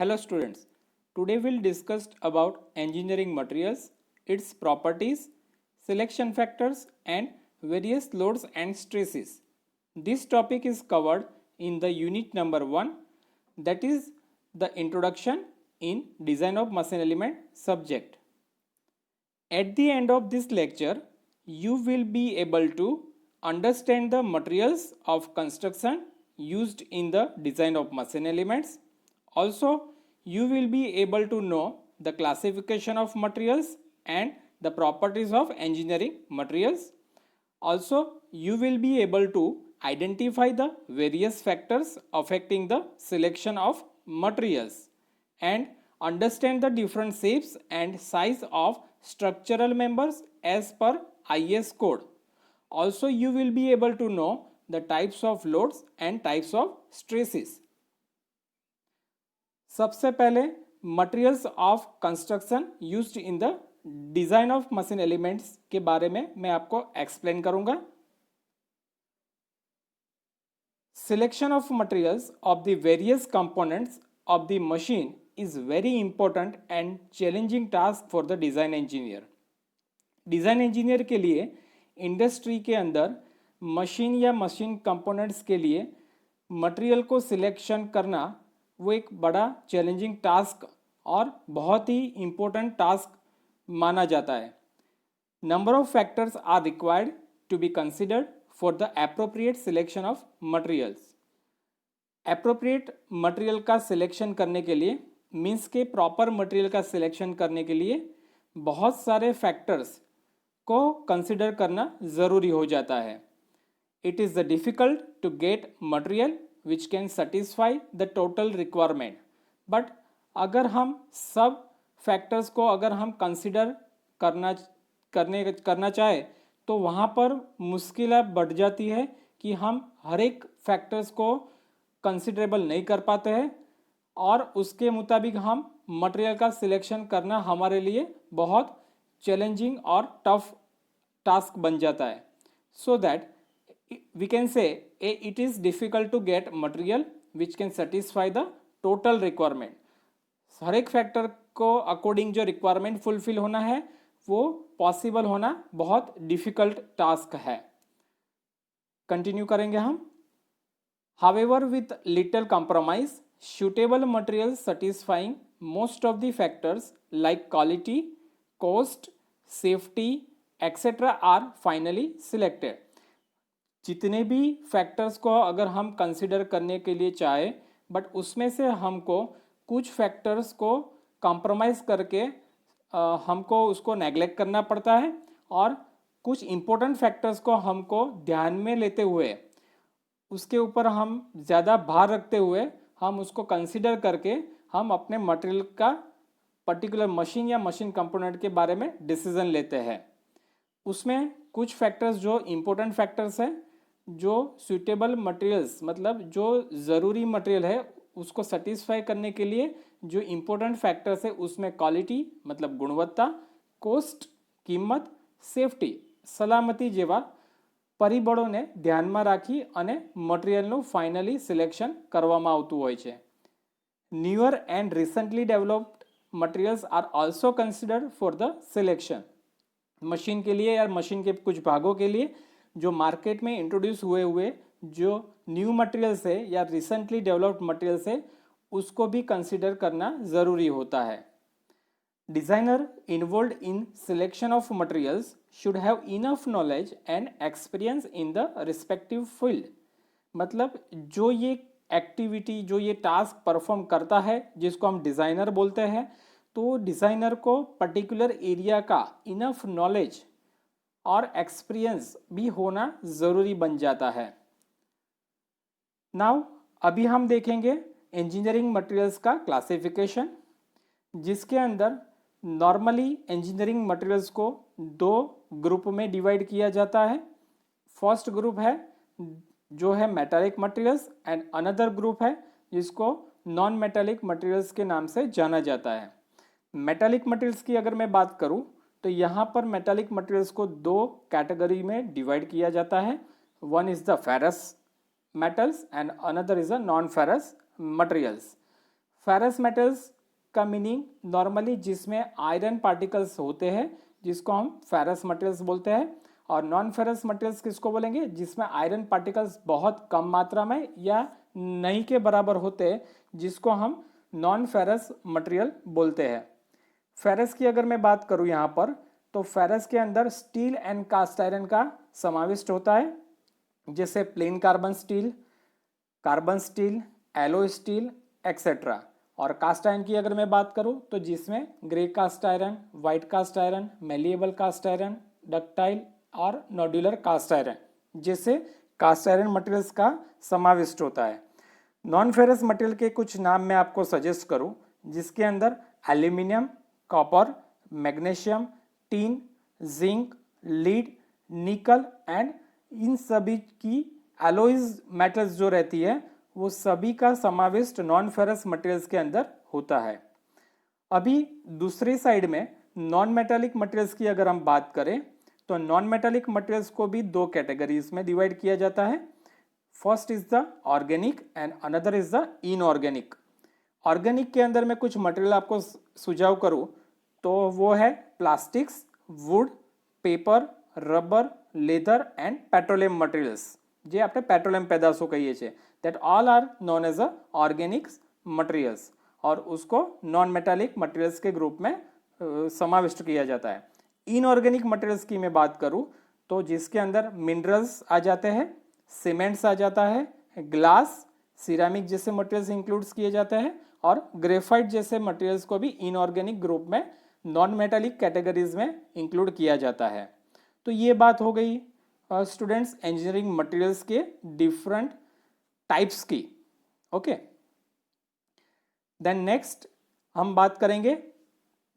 Hello students, today we'll discuss about engineering materials, its properties, selection factors and various loads and stresses. This topic is covered in the unit number 1, that is the introduction in design of machine element subject. At the end of this lecture, you will be able to understand the materials of construction used in the design of machine elements. Also, you will be able to know the classification of materials and the properties of engineering materials. Also, you will be able to identify the various factors affecting the selection of materials and understand the different shapes and size of structural members as per IS code. Also, you will be able to know the types of loads and types of stresses. सबसे पहले materials of construction used in the design of machine elements के बारे में मैं आपको explain करूंगा. Selection of materials of the various components of the machine is very important and challenging task for the design engineer. Design engineer के लिए industry के अंदर मशीन या मशीन कंपोनेंट्स के लिए मटेरियल को सिलेक्शन करना वो एक बड़ा चैलेंजिंग टास्क और बहुत ही इम्पोर्टेंट टास्क माना जाता है. Number of factors are required to be considered for the appropriate selection of materials. Appropriate material का सिलेक्शन करने के लिए मीन्स के प्रॉपर मटेरियल का सिलेक्शन करने के लिए बहुत सारे फैक्टर्स को कंसिडर करना ज़रूरी हो जाता है. It is the difficult to get material which can satisfy the total requirement. But अगर हम सब फैक्टर्स को अगर हम कंसिडर करना चाहे तो वहाँ पर मुश्किल बढ़ जाती है कि हम हर एक फैक्टर्स को कंसिडरेबल नहीं कर पाते हैं और उसके मुताबिक हम मटेरियल का सिलेक्शन करना हमारे लिए बहुत चैलेंजिंग और टफ टास्क बन जाता है. So that we can say it is difficult to get material which can satisfy the total requirement. हर एक फैक्टर को अकॉर्डिंग जो रिक्वायरमेंट फुलफिल होना है वो पॉसिबल होना बहुत डिफ़िकल्ट टास्क है. कंटिन्यू करेंगे हम. However with little compromise suitable materials satisfying most of the factors like quality, cost, safety, etc. are finally selected. जितने भी फैक्टर्स को अगर हम कंसिडर करने के लिए चाहे बट उसमें से हमको कुछ फैक्टर्स को कॉम्प्रोमाइज़ करके हमको उसको नेग्लेक्ट करना पड़ता है और कुछ इम्पोर्टेंट फैक्टर्स को हमको ध्यान में लेते हुए उसके ऊपर हम ज़्यादा भार रखते हुए हम उसको कंसिडर करके हम अपने मटेरियल का पर्टिकुलर मशीन या मशीन कंपोनेंट के बारे में डिसीजन लेते हैं. उसमें कुछ फैक्टर्स जो इम्पोर्टेंट फैक्टर्स हैं जो सूटेबल मटेरियल्स मतलब जो ज़रूरी मटेरियल है उसको सेटिस्फाई करने के लिए जो इम्पोर्टेंट फैक्टर्स है उसमें क्वालिटी मतलब गुणवत्ता, कोस्ट કિંમત, સેફટી સલામતી જેવા પરિબળોને ધ્યાનમાં રાખી અને મટીરિયલનું ફાઇનલી સિલેક્શન કરવામાં આવતું હોય છે. Newer and recently developed materials are also considered for the selection. Machine के लिए या मशीन के कुछ भागों के लिए जो मार्केट में इंट्रोड्यूस हुए जो न्यू मटेरियल्स है या रिसेंटली डेवलप्ड मटेरियल्स है उसको भी कंसिडर करना ज़रूरी होता है. Designer involve in selection of materials should have enough knowledge and experience in the respective field. मतलब जो ये एक्टिविटी जो ये टास्क परफॉर्म करता है जिसको हम डिज़ाइनर बोलते हैं तो डिज़ाइनर को पर्टिकुलर एरिया का इनफ नॉलेज और एक्सपीरियंस भी होना ज़रूरी बन जाता है. नाउ अभी हम देखेंगे इंजीनियरिंग मटेरियल्स का क्लासिफिकेशन जिसके अंदर नॉर्मली इंजीनियरिंग मटेरियल्स को दो ग्रुप में डिवाइड किया जाता है. फर्स्ट ग्रुप है जो है metallic materials and another group है जिसको नॉन मेटालिक मटेरियल्स के नाम से जाना जाता है. मेटालिक मटेरियल्स की अगर मैं बात करूं तो यहाँ पर मेटालिक मटेरियल्स को दो कैटेगरी में डिवाइड किया जाता है. One is the ferrous metals and another is a non-ferrous materials. Ferrous metals का मीनिंग नॉर्मली जिसमें आयरन पार्टिकल्स होते हैं जिसको हम फेरस मटेरियल्स बोलते हैं, और नॉन फेरस मटेरियल्स किसको बोलेंगे जिसमें आयरन पार्टिकल्स बहुत कम मात्रा में या नहीं के बराबर होते हैं, जिसको हम नॉन फेरस मटेरियल बोलते हैं। फेरस की अगर मैं बात करूं यहाँ पर, तो फेरस के अंदर स्टील एंड कास्ट आयरन का समाविष्ट होता है, जैसे plain carbon steel, alloy steel etcetera. और कास्ट आयरन की अगर मैं बात करूं तो जिसमें grey cast iron, white cast iron, malleable cast iron, ductile और नोड्यूलर कास्ट आयरन जैसे कास्ट आयरन मटेरियल्स का समाविष्ट होता है। नॉन फेरस मटेरियल के कुछ नाम मैं आपको सजेस्ट करूं, जिसके अंदर aluminium, copper, magnesium, tin, zinc, lead, निकल एंड इन सभी की एलॉयज मेटल्स जो रहती है वो सभी का समाविष्ट नॉन फेरस मटेरियल्स के अंदर होता है। अभी दूसरी साइड में नॉन मेटालिक मटेरियल्स की अगर हम बात करें तो नॉन मेटालिक मटेरियल्स को भी दो कैटेगरीज में डिवाइड किया जाता है। First is the organic and another is the inorganic. Organic के अंदर मैं कुछ मटेरियल आपको सुझाव करूं तो वो है plastics, would, paper, rubber, leather and petroleum materials. જે આપણે પેટ્રોલિયમ પેદાશો કહીએ છીએ, that all are known as a organic materials और उसको नॉन मेटालिक मटेरियल्स के ग्रुप में समाविष्ट किया जाता है। इनऑर्गेनिक मटेरियल्स की मैं बात करूं तो जिसके अंदर मिनरल्स आ जाते हैं, सीमेंट्स आ जाता है, ग्लास, सिरामिक जैसे मटेरियल्स इंक्लूड्स किए जाते हैं और ग्रेफाइट जैसे मटेरियल्स को भी इनऑर्गेनिक ग्रुप में नॉन मेटालिक कैटेगरीज में इंक्लूड किया जाता है। तो ये बात हो गई स्टूडेंट्स इंजीनियरिंग मटेरियल्स के डिफरेंट टाइप्स की। ओके, देन नेक्स्ट हम बात करेंगे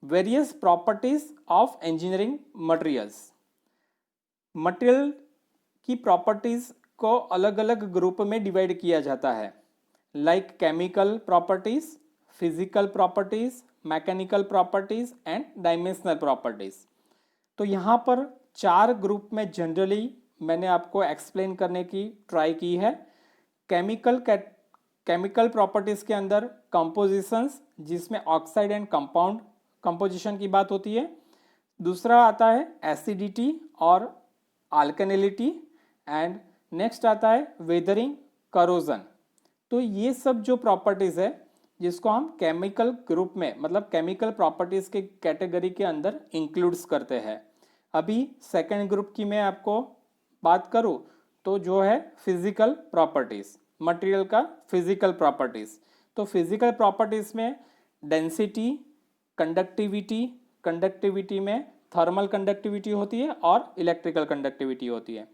various properties of engineering materials. Material की प्रॉपर्टीज को अलग अलग ग्रुप में डिवाइड किया जाता है, like chemical properties, physical properties, mechanical properties and dimensional properties. तो यहाँ पर चार ग्रुप में जनरली मैंने आपको एक्सप्लेन करने की ट्राई की है। केमिकल प्रॉपर्टीज के अंदर कंपोजिशंस जिसमें ऑक्साइड एंड कंपाउंड कंपोजिशन की बात होती है। दूसरा आता है एसिडिटी और अल्कनिलिटी एंड नेक्स्ट आता है वेदरिंग, करोजन। तो ये सब जो प्रॉपर्टीज है जिसको हम केमिकल ग्रुप में मतलब केमिकल प्रॉपर्टीज के कैटेगरी के अंदर इंक्लूड्स करते हैं। अभी सेकेंड ग्रुप की मैं आपको बात करूं तो जो है फिजिकल प्रॉपर्टीज, मटेरियल का फिजिकल प्रॉपर्टीज। तो फिजिकल प्रॉपर्टीज में डेंसिटी, कंडक्टिविटी में थर्मल कंडक्टिविटी होती है और इलेक्ट्रिकल कंडक्टिविटी होती है।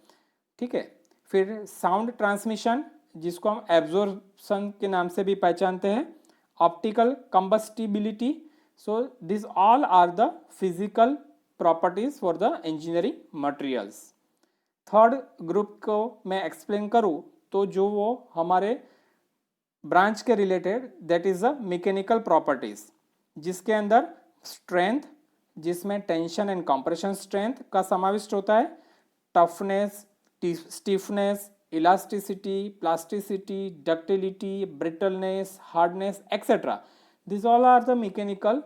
ठीक है, फिर साउंड ट्रांसमिशन जिसको हम एब्जॉर्प्शन के नाम से भी पहचानते हैं, optical combustibility. So this all are the physical properties for the engineering materials. Third group को मैं एक्सप्लेन करूं तो जो वो हमारे ब्रांच के related that is the mechanical properties, जिसके अंदर स्ट्रेंथ जिसमें टेंशन एंड कंप्रेशन स्ट्रेंथ का समाविष्ट होता है, toughness, stiffness, elasticity, plasticity, ductility, brittleness, hardness etcetera. This all are the mechanical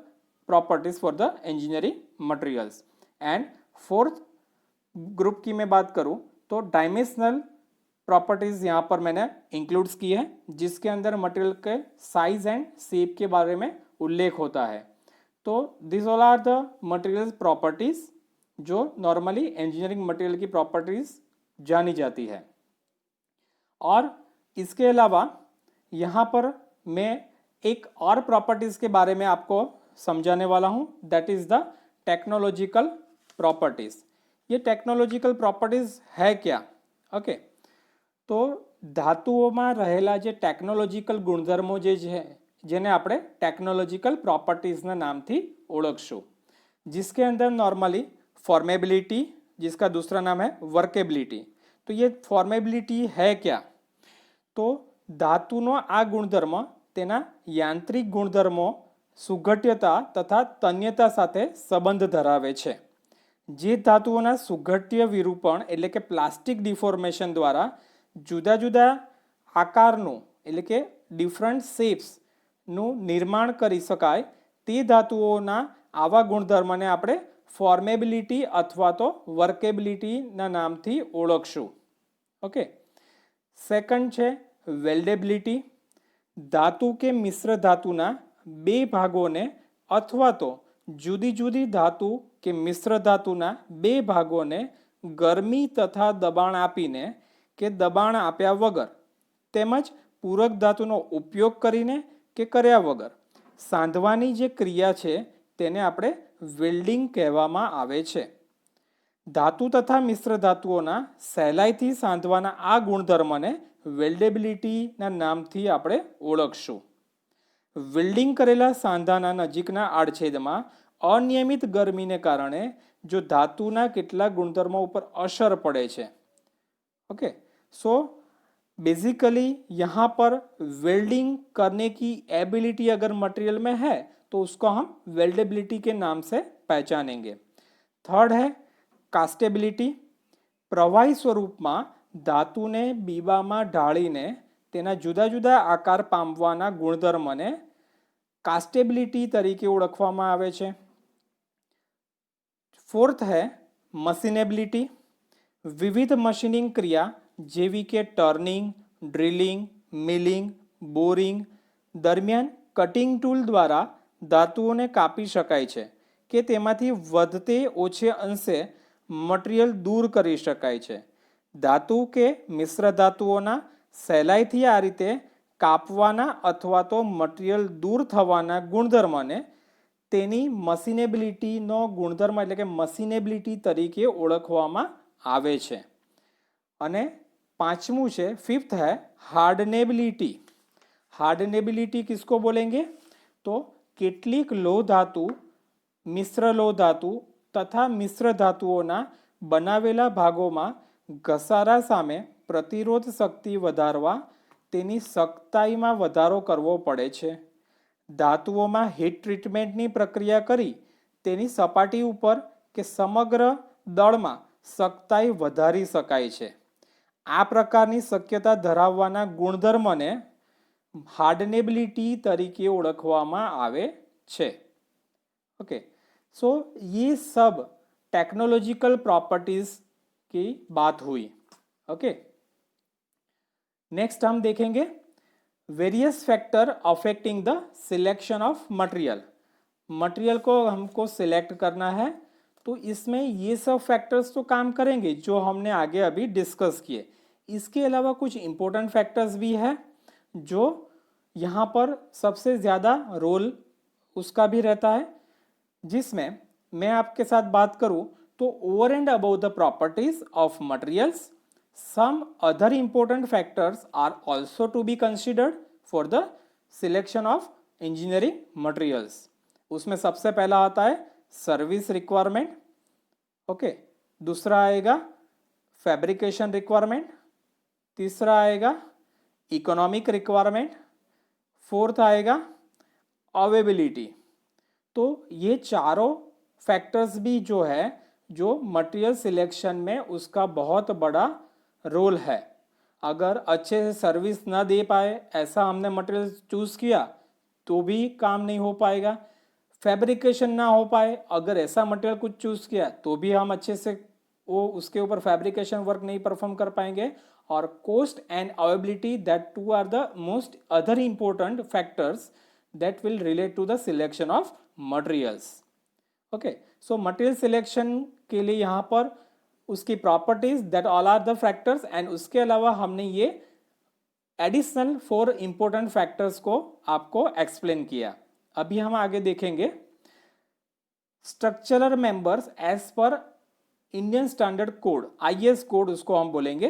properties for the engineering materials. And fourth group की मैं बात करूं तो डायमेंशनल प्रॉपर्टीज यहाँ पर मैंने इंक्लूड्स की है, जिसके अंदर मटेरियल के साइज एंड शेप के बारे में उल्लेख होता है। तो this all are the material properties जो नॉर्मली इंजीनियरिंग मटेरियल की प्रॉपर्टीज जानी जाती है। और इसके अलावा यहाँ पर मैं एक और प्रॉपर्टीज के बारे में आपको समझाने वाला हूँ, that is the technological properties. ये टेक्नोलॉजिकल प्रॉपर्टीज है क्या? ओके, तो धातुओं रहेला जे टेक्नोलॉजिकल गुणधर्मो जे है जेने આપણે टेक्नोलॉजिकल प्रॉपर्टीजના નામથી ઓળખશું, जिसके अंदर नॉर्मली फॉर्मेबिलिटी जिसका दूसरा नाम है वर्केबिलिटी। तो ये फॉर्मेबिलिटी है क्या? तो धातुનો આ ગુણધર્મ તેના યાંત્રિક ગુણધર્મો સુઘટ્યતા તથા તન્યતા સાથે સંબંધ ધરાવે છે। જે ધાતુઓના સુઘટ્ય વિરૂપણ એટલે કે પ્લાસ્ટિક ડિફોર્મેશન દ્વારા જુદા જુદા આકારનું એટલે કે ડિફરન્ટ શેપ્સ નું નિર્માણ કરી શકાય તે ધાતુઓના આવા ગુણધર્મને આપણે ફોર્મેબિલિટી અથવા તો વર્કેબિલિટીના નામથી ઓળખશું. ઓકે. સેકન્ડ છે વેલ્ડેબિલિટી. ધાતુ કે મિશ્ર ધાતુના બે ભાગોને અથવા તો જુદી જુદી ધાતુ કે મિશ્ર ધાતુના બે ભાગોને ગરમી તથા દબાણ આપીને કે દબાણ આપ્યા વગર તેમજ પૂરક ધાતુનો ઉપયોગ કરીને કે કર્યા વગર સાંધવાની જે ક્રિયા છે તેને આપણે વેલ્ડિંગ કહેવામાં આવે છે. ધાતુ તથા મિશ્ર ધાતુઓના સહેલાઈથી સાંધવાના આ ગુણધર્મને વેલ્ડેબિલિટીના નામથી આપણે ઓળખશું. વેલ્ડિંગ કરેલા સાંધાના નજીકના આડછેદમાં અનિયમિત ગરમીને કારણે जो धातुना કેટલાક गुणधर्मों ઉપર असर पड़े છે. ओके, सो बेसिकली यहाँ पर वेल्डिंग करने की एबिलिटी अगर मटेरियल में है तो उसको हम वेल्डेबिलिटी के नाम से पहचानेंगे. थर्ड है कास्टेबिलिटी. प्रवाही स्वरूपમાં ધાતુને બીબામાં ઢાળીને તેના જુદા જુદા આકાર પામવાના ગુણધર્મને કાસ્ટેબિલિટી તરીકે ઓળખવામાં આવે છે. फोर्थ है मशीनेबिलिटी. विविध मशीनिंग क्रिया જેવી કે ટર્નિંગ, ડ્રિલિંગ, મિલિંગ, બોરિંગ દરમિયાન કટિંગ ટૂલ દ્વારા ધાતુઓને કાપી શકાય છે કે તેમાંથી વધતે ઓછે અંશે મટીરિયલ દૂર કરી શકાય છે. ધાતુ કે મિશ્ર ધાતુઓના સહેલાઈથી આ રીતે કાપવાના અથવા તો મટીરિયલ દૂર થવાના ગુણધર્મને તેની મશીનેબિલિટીનો ગુણધર્મ એટલે કે મશીનેબિલિટી તરીકે ઓળખવામાં આવે છે. અને પાંચમું છે ફિફ્થ है हार्डनेबिलिटी. हार्डनेबिलिटी किसको बोलेंगे तो કેટલીક લોહ ધાતુ, મિશ્ર લોહ ધાતુ તથા મિશ્ર ધાતુઓના બનાવેલા ભાગોમાં ઘસારા સામે પ્રતિરોધ શક્તિ વધારવા તેની સખ્તાઈમાં વધારો કરવો પડે છે. ધાતુઓમાં હીટ ટ્રીટમેન્ટની પ્રક્રિયા કરી તેની સપાટી ઉપર કે સમગ્ર દળમાં સખ્તાઈ વધારી શકાય છે. આ પ્રકારની શક્યતા ધરાવવાના ગુણધર્મને हार्डनेबिलिटी तरीके ओळखवामां आवे छे. ओके, सो ये सब टेक्नोलॉजिकल प्रॉपर्टीज की बात हुई. ओके, नेक्स्ट हम देखेंगे various factor affecting the selection of material. Material को हमको सिलेक्ट करना है तो इसमें ये सब फैक्टर्स तो काम करेंगे जो हमने आगे अभी डिस्कस किए. इसके अलावा कुछ इंपॉर्टेंट फैक्टर्स भी है जो यहाँ पर सबसे ज़्यादा रोल उसका भी रहता है, जिसमें मैं आपके साथ बात करूँ तो over and above the properties of materials some other important factors are also to be considered for the selection of engineering materials. उसमें सबसे पहला आता है सर्विस रिक्वायरमेंट. ओके, दूसरा आएगा फैब्रिकेशन रिक्वायरमेंट, तीसरा आएगा इकोनॉमिक रिक्वायरमेंट, फोर्थ आएगा अवेलेबिलिटी. तो ये चारों फैक्टर्स भी जो है जो मटेरियल सिलेक्शन में उसका बहुत बड़ा रोल है. अगर अच्छे से सर्विस ना दे पाए ऐसा हमने मटेरियल चूज़ किया तो भी काम नहीं हो पाएगा. फैब्रिकेशन ना हो पाए अगर ऐसा मटेरियल कुछ चूज़ किया तो भी हम अच्छे से वो उसके ऊपर फैब्रिकेशन वर्क नहीं परफॉर्म कर पाएंगे. और cost and availability that two are the most other important factors that will relate to the selection of materials. Okay, so material selection के लिए यहाँ पर उसकी properties that all are the factors and उसके अलावा हमने ये एडिशनल 4 इंपॉर्टेंट फैक्टर्स को आपको एक्सप्लेन किया. अभी हम आगे देखेंगे structural members as per Indian standard code, IS code उसको हम बोलेंगे.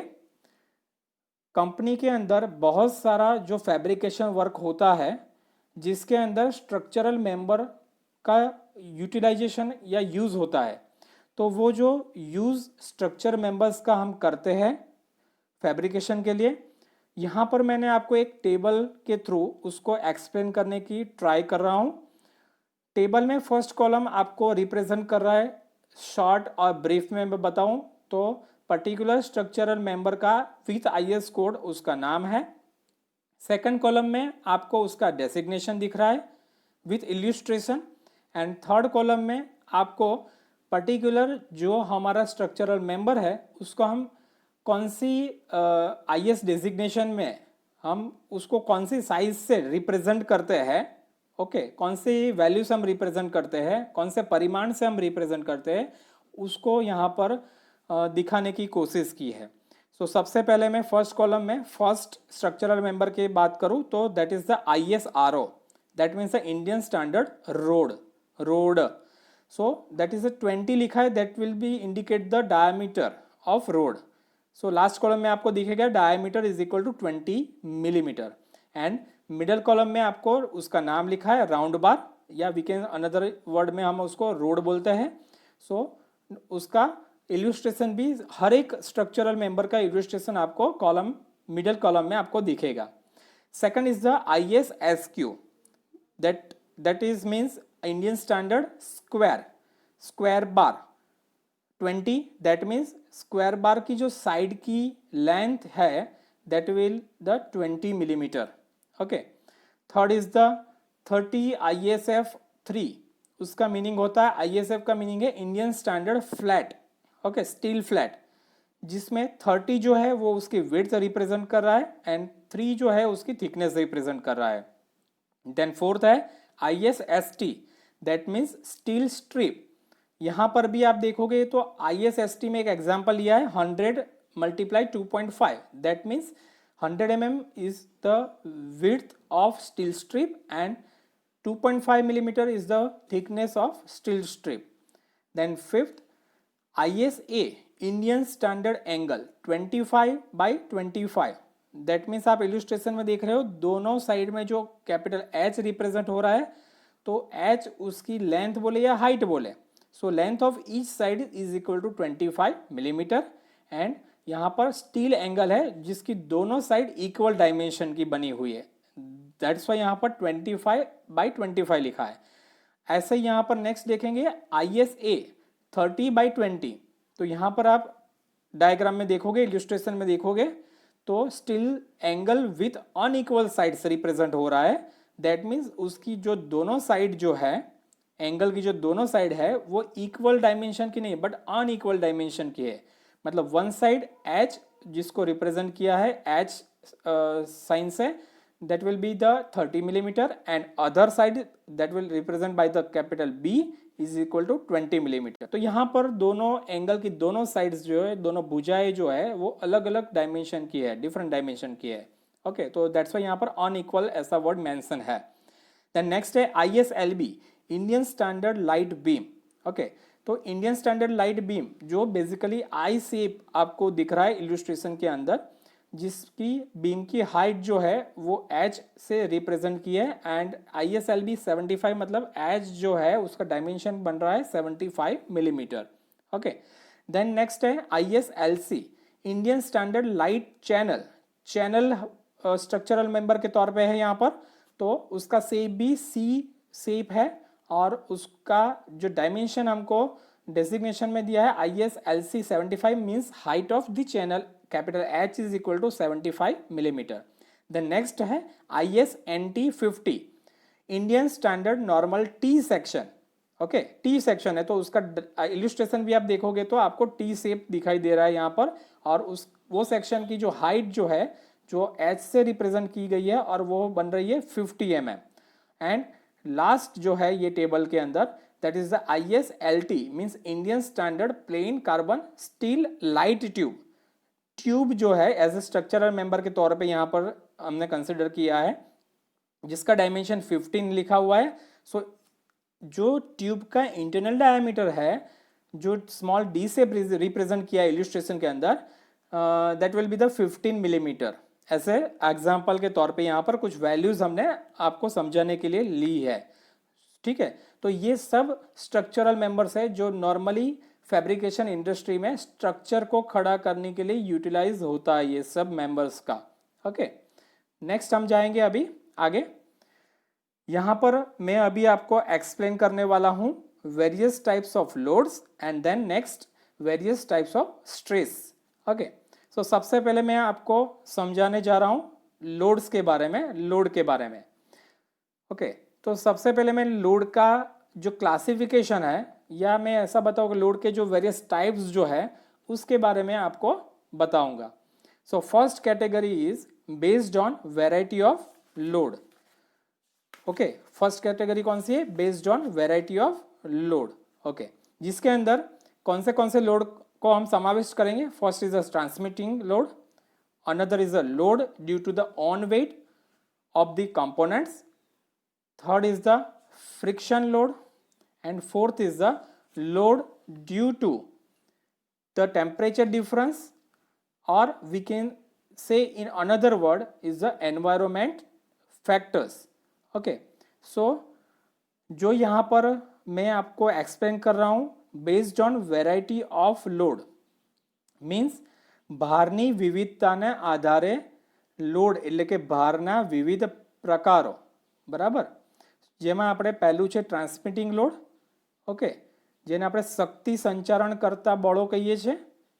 कंपनी के अंदर बहुत सारा जो फैब्रिकेशन वर्क होता है जिसके अंदर स्ट्रक्चरल मेंबर का यूटिलाइजेशन या यूज़ होता है, तो वो जो यूज़ स्ट्रक्चर मेंबर्स का हम करते हैं फैब्रिकेशन के लिए, यहाँ पर मैंने आपको एक टेबल के थ्रू उसको एक्सप्लेन करने की ट्राई कर रहा हूँ. टेबल में फर्स्ट कॉलम आपको रिप्रेजेंट कर रहा है. शॉर्ट और ब्रीफ में मैं बताऊँ तो पर्टिकुलर स्ट्रक्चरल मेंबर का विथ IS कोड उसका नाम है. सेकंड कॉलम में आपको उसका डेसिग्नेशन दिख रहा है विथ इल्यूस्ट्रेशन, एंड थर्ड कॉलम में आपको पर्टिकुलर जो हमारा स्ट्रक्चरल मेंबर है उसको हम कौन सी आईएस डेजिग्नेशन में हम उसको कौन सी साइज से रिप्रेजेंट करते हैं, ओके, कौन सी वैल्यू से हम रिप्रेजेंट करते हैं, कौन से परिमाण से हम रिप्रेजेंट करते हैं, उसको यहाँ पर दिखाने की कोशिश की है। सो सबसे पहले मैं फर्स्ट कॉलम में फर्स्ट स्ट्रक्चरल मेंबर की बात करूँ तो that is the ISRO, that means the Indian standard rod. So that is 20 लिखा है, that will be indicate the diameter of rod. So last column में आपको दिखेगा diameter is equal to 20 millimetre, and middle column में आपको उसका नाम लिखा है राउंड बार, या वी कैन अनदर वर्ड में हम उसको रोड बोलते हैं। सो उसका इल्यूस्ट्रेशन भी हर एक स्ट्रक्चरल मेंबर का इल्यूस्ट्रेशन आपको कॉलम मिडल कॉलम में आपको दिखेगा। Second is the ISSQ, that is means Indian standard square bar 20, that means square bar की जो साइड की लेंथ है that will the 20 millimetre, okay. Third is the 30 ISF 3, उसका मीनिंग होता है, ISF का मीनिंग है Indian standard flat, okay, steel flat, जिसमें 30 जो है वो उसकी विड्थ रिप्रेजेंट कर रहा है एंड 3 जो है उसकी थिकनेस रिप्रेजेंट कर रहा है। देन फोर्थ है ISST, that means steel strip. यहाँ पर भी आप देखोगे तो ISST में एक एग्जाम्पल लिया है 100 multiply 2.5, that means 100 mm is the width of steel strip and 2.5 millimeter is the thickness of steel strip. Then fifth, ISA Indian Standard Angle 25 by 25, that means आप इल्यूस्ट्रेशन में देख रहे हो दोनों साइड में जो कैपिटल H रिप्रेजेंट हो रहा है, तो H उसकी लेंथ बोले या हाइट बोले, so length of each side is equal to 25 millimetre, and यहाँ पर स्टील एंगल है जिसकी दोनों साइड इक्वल डायमेंशन की बनी हुई है, दैट्स वाई यहाँ पर 25 by 25 लिखा है। ऐसे ही यहाँ पर नेक्स्ट देखेंगे ISA 30 by 20, तो यहाँ पर आप डायग्राम में देखोगे, इल्यूस्ट्रेशन में देखोगे तो steel angle with unequal side से रिप्रेजेंट हो रहा है, दैट मीन्स उसकी जो दोनों साइड जो है, एंगल की जो दोनों साइड है वो इक्वल डायमेंशन की नहीं बट अनइक्वल डायमेंशन की है। मतलब वन साइड H जिसको रिप्रेजेंट किया है H साइन से, that will be the 30 millimeter, and other side that will represent by the capital B is equal to 20 millimeter। तो यहाँ पर दोनों एंगल की दोनों साइड्स जो है, दोनों भुजाएं जो है वो अलग अलग डायमेंशन की है, डिफरेंट डायमेंशन की है, ओके। तो दैट्स वाई यहाँ पर अनइक्वल ऐसा वर्ड मेंशन है। देन नेक्स्ट है ISLB Indian standard light beam, okay. तो इंडियन स्टैंडर्ड लाइट बीम जो बेसिकली आई शेप आपको दिख रहा है इल्यूस्ट्रेशन के अंदर, जिसकी बीम की हाइट जो है वो H से रिप्रेजेंट की है, एंड ISLB 75 मतलब H जो है उसका डायमेंशन बन रहा है 75 मिलीमीटर, ओके। देन नेक्स्ट है ISLC Indian standard light channel structural member के तौर पे है यहाँ पर, तो उसका शेप भी C शेप है, और उसका जो डायमेंशन हमको डेजिग्नेशन में दिया है ISLC 75 means height of the channel capital H is equal to 75 millimetre. Then next है ISNT 50 Indian standard normal T section, okay, T section है, तो उसका इल्यूस्ट्रेशन भी आप देखोगे तो आपको T शेप दिखाई दे रहा है यहाँ पर, और उस वो सेक्शन की जो हाइट जो है जो H से रिप्रेजेंट की गई है और वो बन रही है 50 mm। एंड लास्ट जो है ये टेबल के अंदर that is the ISLT means Indian standard plane carbon steel light tube जो है एज ए स्ट्रक्चरल मेंबर के तौर पे यहाँ पर हमने कंसिडर किया है, जिसका डायमेंशन 15 लिखा हुआ है। सो जो ट्यूब का इंटरनल डायमीटर है जो स्मॉल d से रिप्रेजेंट किया है इल्यूस्ट्रेशन के अंदर, that will be the 15 millimetre. ऐसे एग्जाम्पल के तौर पे यहाँ पर कुछ वैल्यूज हमने आपको समझाने के लिए ली है, ठीक है। तो ये सब स्ट्रक्चरल मेंबर्स है जो नॉर्मली फैब्रिकेशन इंडस्ट्री में स्ट्रक्चर को खड़ा करने के लिए यूटिलाइज होता है, ये सब मेंबर्स का, ओके। नेक्स्ट हम जाएंगे अभी आगे। यहाँ पर मैं अभी आपको एक्सप्लेन करने वाला हूँ various types of loads and then next various types of stress, okay. So सबसे पहले मैं आपको समझाने जा रहा हूँ लोड्स के बारे में, लोड के बारे में। ओके, तो सबसे पहले मैं लोड का जो क्लासिफिकेशन है, या मैं ऐसा बताऊँ कि लोड के जो वेरियस टाइप्स जो है उसके बारे में आपको बताऊंगा। So first category is based on variety of load. Okay, first category कौन सी है? Based on variety of load. Okay, जिसके अंदर कौन से लोड को हम समाविष्ट करेंगे? First is a transmitting load, another is a load due to the own weight of the components, third is the friction load, and fourth is the load due to the temperature difference, or we can say in another word is the environment factors. Okay, so जो यहाँ पर मैं आपको explain कर रहा हूँ based on variety of load means ભારની વિવિધતાને આધારે લોડ એટલે કે ભારના વિવિધ પ્રકારો, બરાબર, જેમાં આપણે પહેલું છે ટ્રાન્સમિટિંગ લોડ, ઓકે, જેને આપણે શક્તિ સંચારણ કરતા બળો કહીએ છીએ.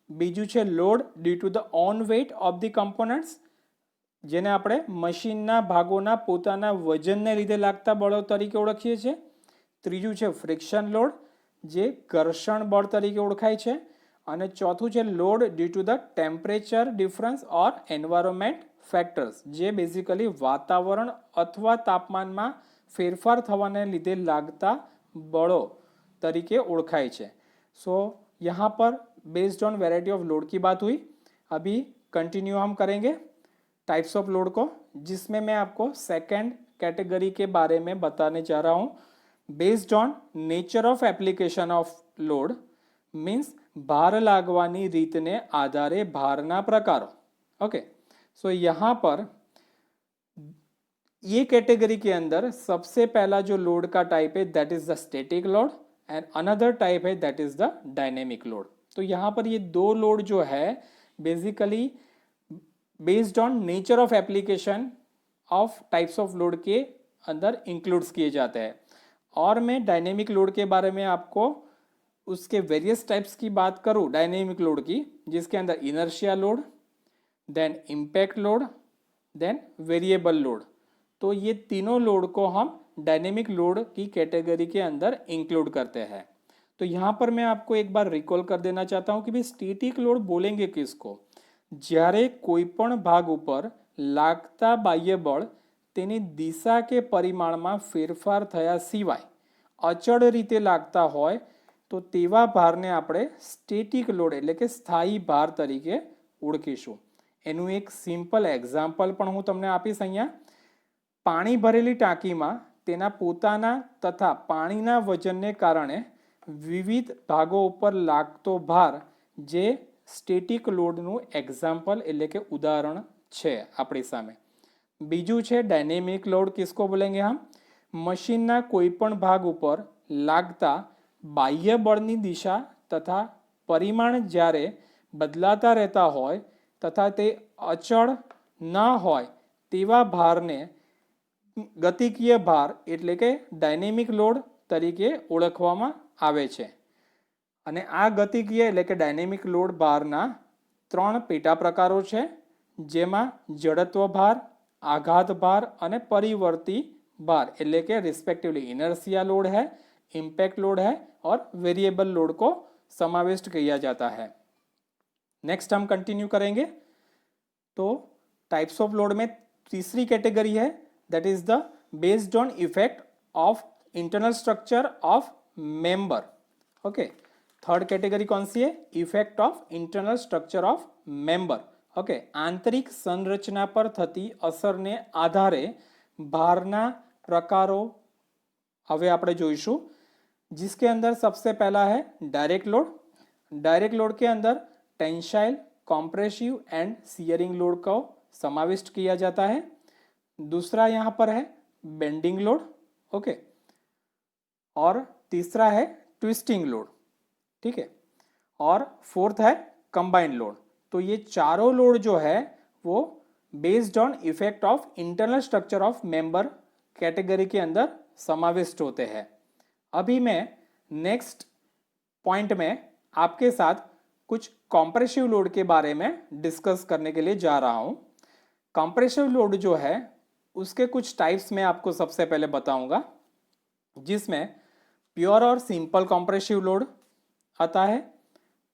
બીજું છે load due to the own weight of the components, જેને આપણે મશીનના ભાગોના પોતાના વજનને લીધે લાગતા બળો તરીકે ઓળખીએ છીએ. ત્રીજું છે ફ્રિક્શન લોડ, જે ઘર્ષણ બળ તરીકે ઓળખાય છે. અને ચોથું છે load due to the temperature difference or environment factors, જે બેઝિકલી વાતાવરણ અથવા તાપમાનમાં फेरफार થવાને લીધે लागता बड़ों तरीके ओळखाय छे. सो यहाँ पर based on variety of load की बात हुई. अभी कंटिन्यू हम करेंगे टाइप्स ऑफ लोड को, जिसमें मैं आपको सेकंड कैटेगरी के बारे में बताने जा रहा हूँ. Based on nature of application of load means भार लागवानी रीतने आधारे भारना प्रकारों. ओके, सो यहाँ पर ये कैटेगरी के अंदर सबसे पहला जो लोड का टाइप है that is the static load, and another type है that is the dynamic load. तो यहाँ पर ये दो लोड जो है basically based on nature of application of types of load के अंदर इंक्लूड्स किए जाते हैं. और मैं डायनेमिक लोड के बारे में आपको उसके वेरियस टाइप्स की बात करूँ डायनेमिक लोड की, जिसके अंदर inertia load, then impact load, then variable load. तो ये तीनों लोड को हम डायनेमिक लोड की कैटेगरी के अंदर इंक्लूड करते हैं. तो यहाँ पर मैं आपको एक बार रिकॉल कर देना चाहता हूँ कि भाई स्टैटिक लोड बोलेंगे किसको? જ્યારે કોઈપણ ભાગ ઉપર લાગતા બાહ્ય બળ તેની દિશા કે પરિમાણમાં ફેરફાર થયા સિવાય અચળ રીતે લાગતા હોય તો તેવા ભારને આપણે સ્ટેટિક લોડ એટલે કે સ્થાયી ભાર તરીકે ઓળખીશું. એનું એક સિમ્પલ એક્ઝામ્પલ પણ હું તમને આપીશ. અહીંયા પાણી ભરેલી ટાંકીમાં તેના પોતાના તથા પાણીના વજનને કારણે વિવિધ ભાગો ઉપર લાગતો ભાર જે સ્ટેટિક લોડનું એક્ઝામ્પલ એટલે કે ઉદાહરણ છે આપણી સામે. બીજું છે ડાયનેમિક લોડ. કિસકો બોલેંગે હમ? મશીનના કોઈપણ ભાગ ઉપર લાગતા બાહ્ય બળની દિશા તથા પરિમાણ જ્યારે બદલાતા રહેતા હોય તથા તે અચળ ન હોય તેવા ભારને ગતિકીય ભાર એટલે કે ડાયનેમિક લોડ તરીકે ઓળખવામાં આવે છે. અને આ ગતિકીય એટલે કે ડાયનેમિક લોડ ભારના ત્રણ પેટા પ્રકારો છે, જેમાં જડત્વ ભાર, આઘાત ભાર અને પરિવર્તી भार એટલે કે रिस्पेक्टिवली इनर्शिया लोड है, इम्पैक्ट लोड है और वेरिएबल लोड को समाविष्ट किया जाता है. नेक्स्ट हम कंटिन्यू करेंगे. तो टाइप्स ऑफ लोड में तीसरी कैटेगरी है that is the based on effect of internal structure of member. Okay, third category कौन सी है? Effect of internal structure of member. Okay, आंतरिक संरचना पर थती असर ने आधारे भारना प्रकारों हवे आपणे जोईशुं, जिसके अंदर सबसे पहला है डायरेक्ट लोड. डायरेक्ट लोड के अंदर tensile, compressive and shearing load को समाविष्ट किया जाता है. दूसरा यहाँ पर है बेंडिंग लोड. ओके, और तीसरा है ट्विस्टिंग लोड. ठीक है, और फोर्थ है कंबाइंड लोड. तो ये चारों लोड जो है वो based on effect of internal structure of member category के अंदर समाविष्ट होते हैं. अभी मैं नेक्स्ट पॉइंट में आपके साथ कुछ कॉम्प्रेसिव लोड के बारे में डिस्कस करने के लिए जा रहा हूं. कंप्रेसिव लोड जो है उसके कुछ टाइप्स में आपको सबसे पहले बताऊंगा, जिसमें प्योर और सिंपल कंप्रेसिव लोड आता है,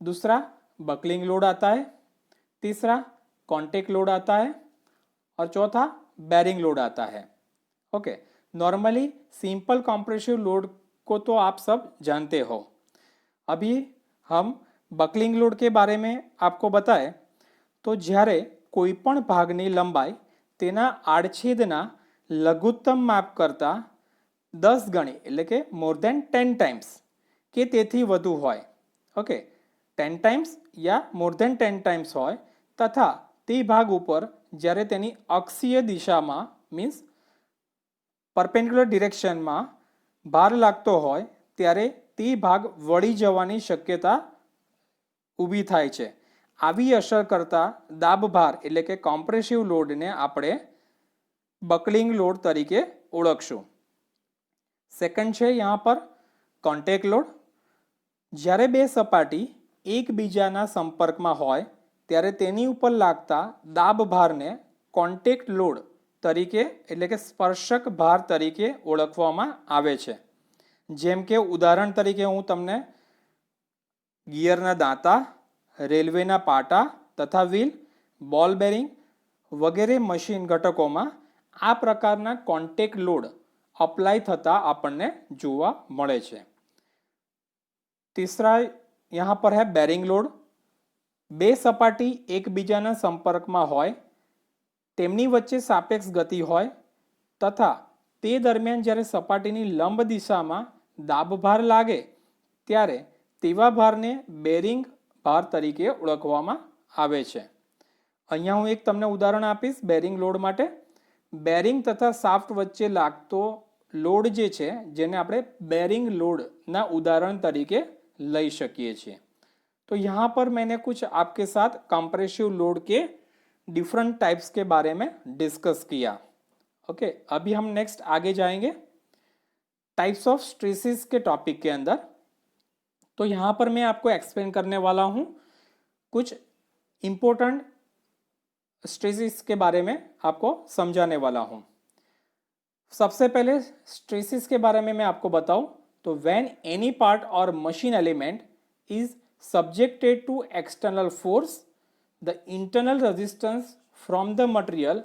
दूसरा बकलिंग लोड आता है, तीसरा कॉन्टेक्ट लोड आता है और चौथा बेरिंग लोड आता है। Okay, normally simple compressive load को तो आप सब जानते हो। अभी हम बकलिंग लोड के बारे में आपको बताए तो જ્યારે કોઈપણ ભાગની લંબાઈ તેના આડછેદના લઘુત્તમ માપ કરતાં 10 ગણી એટલે કે મોર દેન 10 ટાઈમ્સ કે તેથી વધુ હોય, ઓકે, 10 ટાઈમ્સ યા મોર દેન 10 ટાઈમ્સ હોય તથા તે ભાગ ઉપર જ્યારે તેની અક્ષીય દિશામાં મીન્સ પરપેન્ડિક્યુલર ડિરેક્શનમાં ભાર લાગતો હોય ત્યારે તે ભાગ વળી જવાની શક્યતા ઊભી થાય છે। આવી અસર કરતા દાબ ભાર એટલે કે કોમ્પ્રેસિવ લોડને આપણે બકલિંગ લોડ તરીકે ઓળખશું। સેકન્ડ છે यहाँ पर કોન્ટેક્ટ લોડ। જ્યારે બે સપાટી એકબીજાના સંપર્કમાં હોય ત્યારે તેની ઉપર લાગતા દાબ ભારને કોન્ટેક્ટ લોડ તરીકે એટલે કે સ્પર્શક ભાર તરીકે ઓળખવામાં આવે છે। જેમ કે ઉદાહરણ તરીકે હું તમને ગિયરના દાંતા, રેલવેના પાટા તથા વ્હીલ, બોલ બેરિંગ વગેરે મશીન ઘટકોમાં આ પ્રકારના કોન્ટેક્ટ લોડ અપ્લાય થતા આપણને જોવા મળે છે। तीसरा यहाँ पर है બેરિંગ લોડ। બે સપાટી એકબીજાના સંપર્કમાં હોય તેમની વચ્ચે સાપેક્ષ ગતિ હોય તથા તે દરમિયાન જ્યારે સપાટીની લંબ દિશામાં દાબભાર લાગે ત્યારે તેવા ભારને બેરિંગ ભાર તરીકે ઓળખવામાં આવે છે। અહીંયા હું એક તમને ઉદાહરણ આપીશ બેરિંગ લોડ માટે। બેરિંગ તથા શાફ્ટ વચ્ચે લાગતો લોડ જે છે જેને આપણે બેરિંગ લોડના ઉદાહરણ તરીકે લઈ શકીએ છીએ। तो यहाँ पर मैंने कुछ आपके साथ कंप्रेसिव लोड के डिफरेंट टाइप्स के बारे में डिस्कस किया। ओके, अभी हम नेक्स्ट आगे जाएंगे टाइप्स ऑफ स्ट्रेसेस के टॉपिक के अंदर। तो यहाँ पर मैं आपको एक्सप्लेन करने वाला हूँ कुछ इम्पोर्टेंट स्ट्रेसेस के बारे में आपको समझाने वाला हूँ। सबसे पहले स्ट्रेसेस के बारे में मैं आपको बताऊँ तो व्हेन एनी पार्ट और machine element is subjected to external force, the internal resistance from the material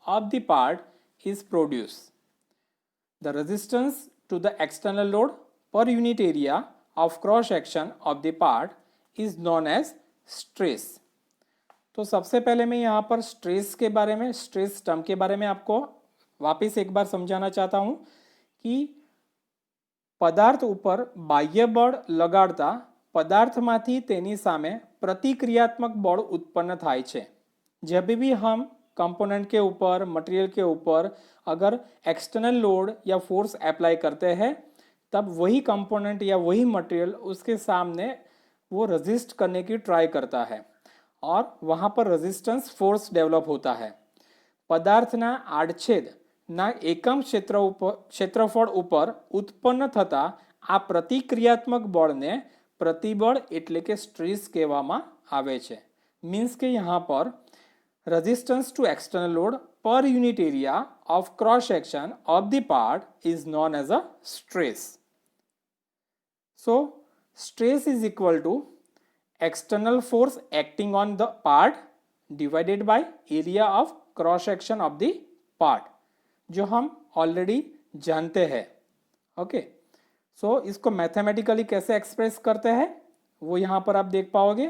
of the part is produced. The resistance to the external load per unit area of cross section of the part is known as stress. तो सबसे पहले मैं यहाँ पर stress के बारे में, stress term के बारे में आपको वापस एक बार समझाना चाहता हूँ कि पदार्थ ऊपर बाह्य बળ લગાડતા पदार्थમાંથી તેની સામે प्रतिक्रियात्मक बળ उत्पन्न થાય છે। जब भी हम कंपोनेंट के ऊपर, मटेरियल के ऊपर अगर एक्सटर्नल लोड या फोर्स अप्लाई करते हैं तब वही कंपोनेंट या वही मटेरियल उसके सामने वो रेजिस्ट करने की ट्राई करता है और वहाँ पर रेजिस्टेंस फोर्स डेवलप होता है। पदार्थना आड़छेदना एकम क्षेत्रफળ ઉપર ઉત્પન્ન થતા આ પ્રતિક્રિયાત્મક બળને प्रतिबल એટલે કે સ્ટ્રેસ કહેવામાં આવે છે। મીન્સ કે यहाँ पर resistance to external load per unit area of cross section of the part is known as a stress. So stress is equal to external force acting on the part divided by area of cross section of the part, जो हम already जानते हैं। Okay, सो इसको mathematically कैसे express करते हैं वो यहाँ पर आप देख पाओगे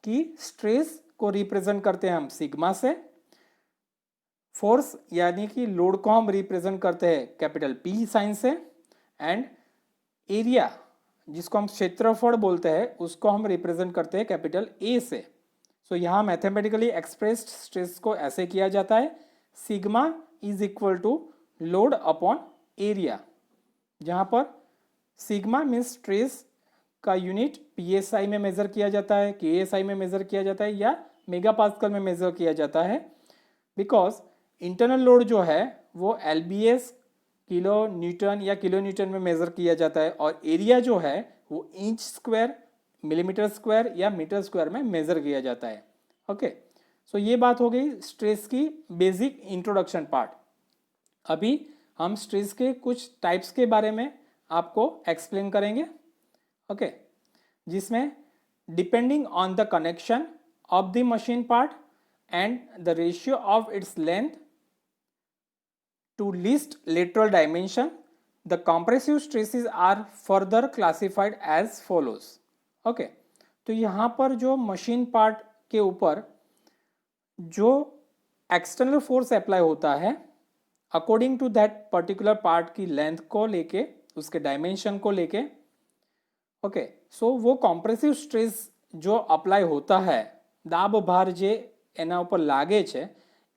कि स्ट्रेस को रिप्रेजेंट करते हैं हम सिग्मा से, फोर्स यानी कि लोड को हम रिप्रेजेंट करते हैं कैपिटल पी साइन से, एंड एरिया जिसको हम क्षेत्रफल बोलते हैं उसको हम रिप्रेजेंट करते हैं कैपिटल ए से। सो यहाँ मैथमेटिकली एक्सप्रेस्ड स्ट्रेस को ऐसे किया जाता है sigma is equal to load upon area, जहाँ पर सिग्मा मीन्स स्ट्रेस का यूनिट पीएसआई में मेजर किया जाता है, केएसआई में मेजर किया जाता है या मेगा पास्कल में मेजर किया जाता है, बिकॉज इंटरनल लोड जो है वो एलबीएस किलो न्यूटन या किलो न्यूटन में मेजर किया जाता है और एरिया जो है वो इंच स्क्वायर, मिलीमीटर स्क्वायर या मीटर स्क्वायर में मेजर किया जाता है। ओके, सो ये बात हो गई स्ट्रेस की बेसिक इंट्रोडक्शन पार्ट। अभी हम स्ट्रेस के कुछ टाइप्स के बारे में आपको एक्सप्लेन करेंगे, ओके, जिसमें depending on the connection of the machine part and the ratio of its length to least lateral dimension, the compressive stresses are further classified as follows. Okay, तो यहाँ पर जो मशीन पार्ट के ऊपर जो external force apply होता है according to that particular part की लेंथ को लेके, उसके डायमेंशन को लेके, ओके, सो वो कॉम्प्रेसिव स्ट्रेस जो अप्लाई होता है, दाब भार जे एना ઉપર લાગે છે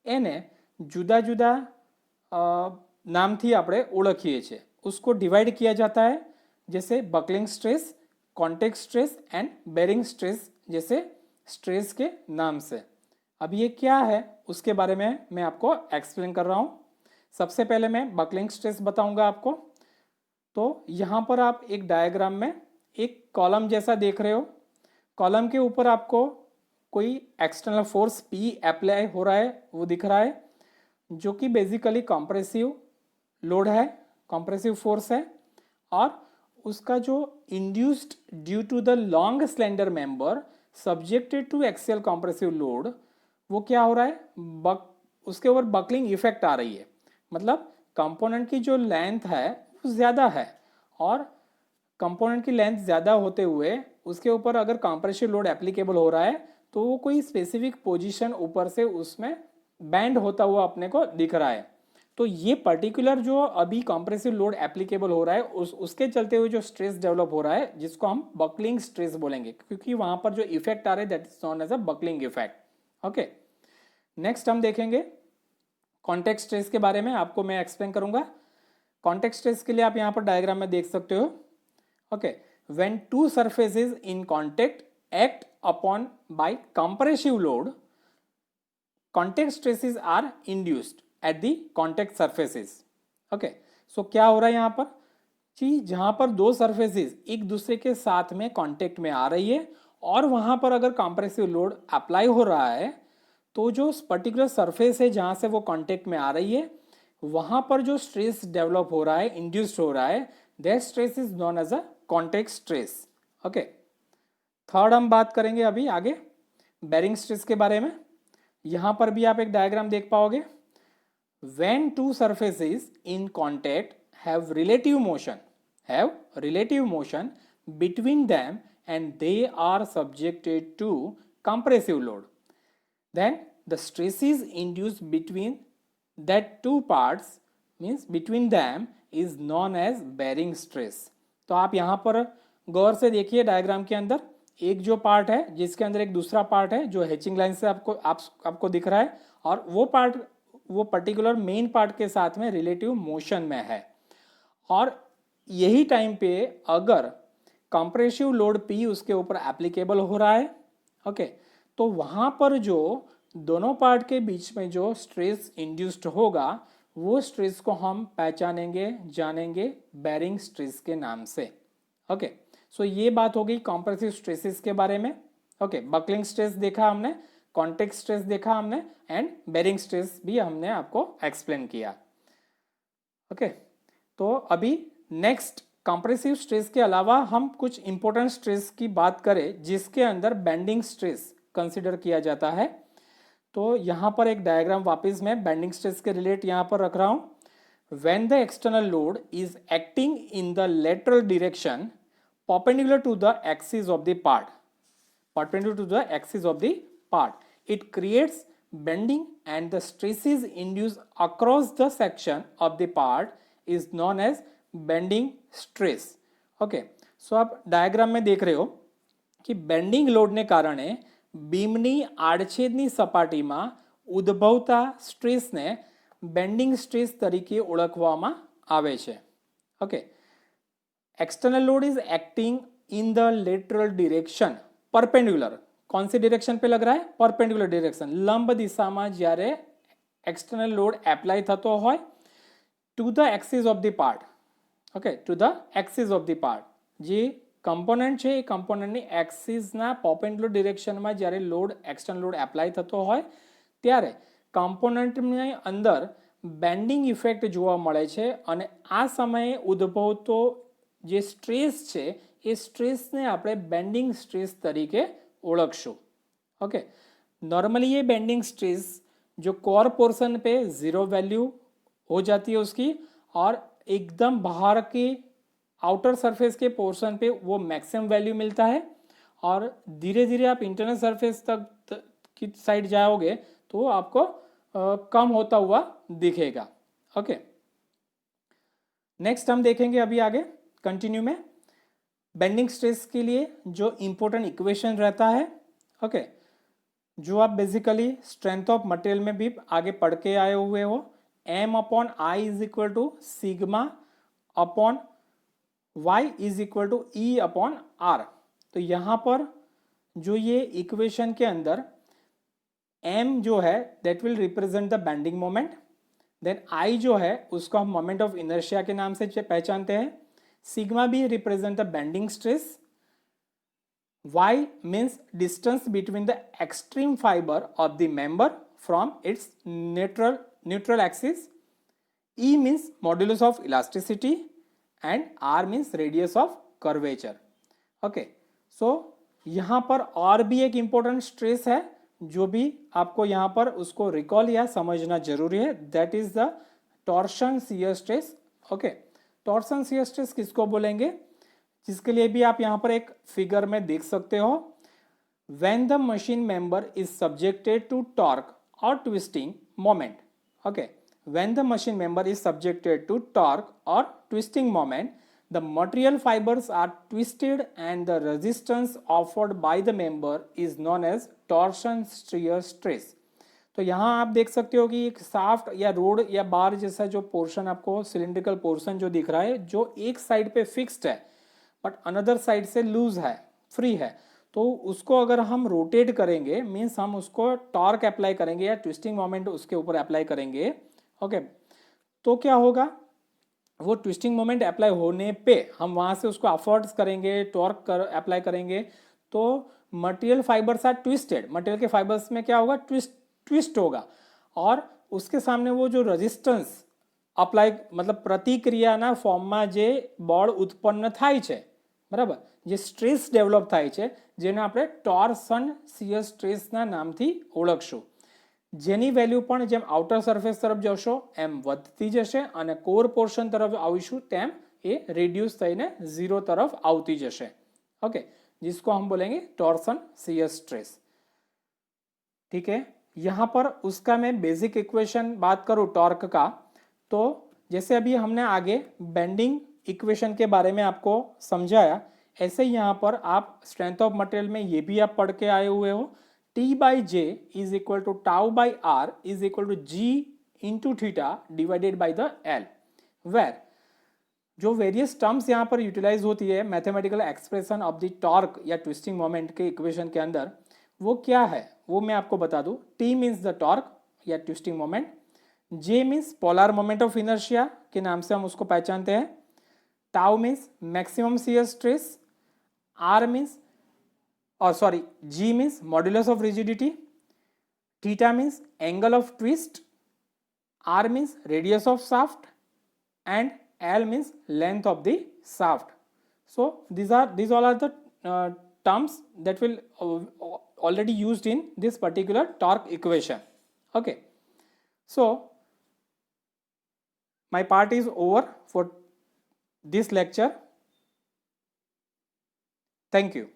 એને जुदा जुदा नामથી આપણે ઓળખીએ છીએ। उसको डिवाइड किया जाता है जैसे buckling stress, contact stress and bearing stress जैसे स्ट्रेस के नाम से। अब ये क्या है उसके बारे में मैं आपको एक्सप्लेन कर रहा हूँ। सबसे पहले मैं बकलिंग स्ट्रेस बताऊंगा आपको। तो यहाँ पर आप एक डायग्राम में एक कॉलम जैसा देख रहे हो। कॉलम के ऊपर आपको कोई एक्सटर्नल फोर्स P अप्लाई हो रहा है, वो दिख रहा है, जो कि बेसिकली कॉम्प्रेसिव लोड है, कॉम्प्रेसिव फोर्स है। और उसका जो induced due to the long slender member subjected to axial compressive load, वो क्या हो रहा है, उसके ऊपर बकलिंग इफेक्ट आ रही है। मतलब कंपोनेंट की जो लेंथ है वो ज़्यादा है, और कंपोनेंट की लेंथ ज़्यादा होते हुए उसके ऊपर अगर कंप्रेसिव लोड एप्लीकेबल हो रहा है तो वो कोई स्पेसिफिक पोजीशन ऊपर से उसमें बैंड होता हुआ अपने को दिख रहा है। तो ये पर्टिकुलर जो अभी कंप्रेसिव लोड एप्लीकेबल हो रहा है उसके चलते हुए जो स्ट्रेस डेवलप हो रहा है, जिसको हम बकलिंग स्ट्रेस बोलेंगे, क्योंकि वहां पर जो इफेक्ट आ रहा है that is known as a buckling effect. Okay, next हम देखेंगे कॉन्टेक्ट स्ट्रेस के बारे में, आपको मैं एक्सप्लेन करूंगा। कॉन्टेक्ट स्ट्रेस के लिए आप यहाँ पर डायग्राम में देख सकते हो। Okay, when two surfaces in contact act upon by compressive load, contact stresses are induced at the contact surfaces. Okay, so क्या हो रहा है यहाँ पर कि जहां पर दो सरफेसेस एक दूसरे के साथ में कॉन्टेक्ट में आ रही है और वहां पर अगर कंप्रेसिव लोड अप्लाई हो रहा है, तो जो पर्टिकुलर सरफेस है जहां से वो कॉन्टेक्ट में आ रही है, वहां पर जो स्ट्रेस डेवलप हो रहा है, इंड्यूस्ड हो रहा है, that stress is known as a contact stress. Okay, third हम बात करेंगे अभी आगे बेरिंग स्ट्रेस के बारे में। यहां पर भी आप एक डायग्राम देख पाओगे। When two surfaces in contact have relative motion between them and they are subjected to compressive load, then the stresses induced between that two parts means between them is known as bearing stress। तो आप यहाँ पर गौर से देखिए diagram के अंदर एक जो पार्ट है जिसके अंदर एक दूसरा पार्ट है जो हैचिंग लाइन से आपको दिख रहा है, और वो पार्ट वो पर्टिकुलर मेन पार्ट के साथ में रिलेटिव मोशन में है। और यही टाइम पे अगर कंप्रेसिव लोड P उसके ऊपर एप्लीकेबल हो रहा है, ओके, तो वहां पर जो दोनों पार्ट के बीच में जो स्ट्रेस इंड्यूस्ड होगा, वो स्ट्रेस को हम पहचानेंगे, जानेंगे बेरिंग स्ट्रेस के नाम से। ओके, सो ये बात हो गई कंप्रेसिव स्ट्रेसेस के बारे में। ओके, बकलिंग स्ट्रेस देखा हमने, कॉन्टेक्ट स्ट्रेस देखा हमने, एंड बेरिंग स्ट्रेस भी हमने आपको एक्सप्लेन किया। ओके, तो अभी नेक्स्ट कंप्रेसिव स्ट्रेस के अलावा हम कुछ इंपॉर्टेंट स्ट्रेस की बात करें जिसके अंदर बेंडिंग स्ट्रेस कंसिडर किया जाता है। तो यहाँ पर एक डायग्राम वापस मैं बेंडिंग स्ट्रेस के रिलेट यहाँ पर रख रहा हूँ। When the external load is acting in the lateral direction perpendicular to the axis of the part, perpendicular to the axis of the part, it creates bending and the stresses induced across the section of the part is known as bending stress। Okay, so आप diagram में देख रहे हो कि bending लोडने કારણે બીમની આડછેદની સપાટીમાં ઉદ્ભવતા સ્ટ્રેસને બેન્ડિંગ સ્ટ્રેસ તરીકે ઓળખવામાં આવે છે। Okay, external load is acting in the lateral direction perpendicular. कौन सी डिरेक्शन पे लग रहा है, परपेंडिकुलर डिरेक्शन, लंब दिशा में જ્યારે एक्सटर्नल लोड एप्लाय થતો હોય to the axis of the part. Okay, to the axis of the part, જે કમ્પોનન્ટ છે એ કમ્પોનન્ટની એક્સિસના પરપેન્ડિક્યુલર ડિરેક્શનમાં જ્યારે લોડ એક્સટર્નલ લોડ એપ્લાય થતો હોય ત્યારે કમ્પોનન્ટની અંદર બેન્ડિંગ ઇફેક્ટ જોવા મળે છે અને આ સમયે ઉદ્ભવતો જે સ્ટ્રેસ છે એ स्ट्रेस ने આપણે बेंडिंग स्ट्रेस तरीके ओळखशु। ओके, नॉर्मली ये बेंडिंग स्ट्रेस जो कोर पोर्शन पे जीरो वैल्यू हो जाती है उसकी और एकदम बाहर के आउटर सरफेस के पोर्शन पे वो मैक्सिमम वैल्यू मिलता है और धीरे धीरे आप इंटरनल सरफेस तक की साइड जाओगे तो आपको कम होता हुआ दिखेगा। ओके, नेक्स्ट हम देखेंगे अभी आगे कंटिन्यू में बेंडिंग स्ट्रेस के लिए जो इंपॉर्टेंट इक्वेशन रहता है। ओके, जो आप बेसिकली स्ट्रेंथ ऑफ मटेरियल में भी आगे पढ़ के आए हुए हो, m upon I is equal to sigma upon y is equal to E upon R. तो यहाँ पर जो ये इक्वेशन के अंदर m जो है that will represent the bending moment, then i जो है उसको हम मोमेंट ऑफ इनर्शिया के नाम से पहचानते हैं, सिग्मा भी represent the bending stress, y means distance between the extreme fiber of the member from its neutral axis, e means modulus of elasticity and r means radius of curvature। Okay, so यहाँ पर और भी एक important stress है जो भी आपको यहाँ पर उसको रिकॉल या समझना जरूरी है, that is the torsion shear stress. Okay, torsion shear stress किसको बोलेंगे, जिसके लिए भी आप यहाँ पर एक फिगर में देख सकते हो, when the machine member is subjected to torque और twisting moment. Okay, when the machine member is subjected to torque और twisting moment the material fibers are twisted and the resistance offered by the member is known as torsion shear stress। तो यहाँ आप देख सकते हो कि एक soft या रोड या बार जैसा जो पोर्शन आपको सिलिंड्रिकल पोर्शन जो दिख रहा है जो एक साइड पे फिक्स्ड है बट अनदर साइड से लूज है, फ्री है, तो उसको अगर हम रोटेट करेंगे मीन्स हम उसको टॉर्क अप्लाई करेंगे या ट्विस्टिंग मोमेंट उसके ऊपर अप्लाई करेंगे। ओके, तो क्या होगा, वो ट्विस्टिंग मोमेंट अप्लाई होने पे हम वहाँ से उसको अफोर्ड्स करेंगे, टॉर्क अप्लाई करेंगे, तो material fibres are twisted, material के फाइबर्स में क्या होगा, ट्विस्ट होगा और उसके सामने वो जो रेजिस्टेंस अप्लाई मतलब प्रतिक्रियाના ફોર્મમાં જે બળ ઉત્પન્ન થાય છે, બરાબર, જે સ્ટ્રેસ ડેવલપ થાય છે જેને આપણે ટોર્સન શિયર સ્ટ્રેસના નામથી ઓળખશું, જેની વેલ્યુ પણ જેમ આઉટર સરફેસ તરફ જશો એમ વધતી જશે અને કોર પોર્શન તરફ આવીશું તેમ એ રિડ્યુસ થઈને ઝીરો તરફ આવતી જશે। ઓકે, जिसको हम बोलेंगे टॉर्सन शियर स्ट्रेस। ठीक है, यहाँ पर उसका मैं बेसिक इक्वेशन बात करूँ टॉर्क का, तो जैसे अभी हमने आगे बेंडिंग इक्वेशन के बारे में आपको समझाया, ऐसे ही यहाँ पर आप स्ट्रेंथ ऑफ मटेरियल में ये भी आप पढ़ के आए हुए हो, T by J is equal to tau by R is equal to G into theta divided by the L, where जो वेरियस टर्म्स यहाँ पर यूटिलाइज होती है mathematical expression of the torque या ट्विस्टिंग मोमेंट के इक्वेशन के अंदर, वो क्या है वो मैं आपको बता दूँ। T मीन्स द टॉर्क या twisting moment, J means polar moment of inertia के नाम से हम उसको पहचानते हैं, tau means maximum shear stress, R means G means modulus of rigidity, theta means angle of twist, R means radius of shaft and L means length of the shaft। So these all are the terms that will already used in this particular torque equation। Okay, so my part is over for this lecture। Thank you।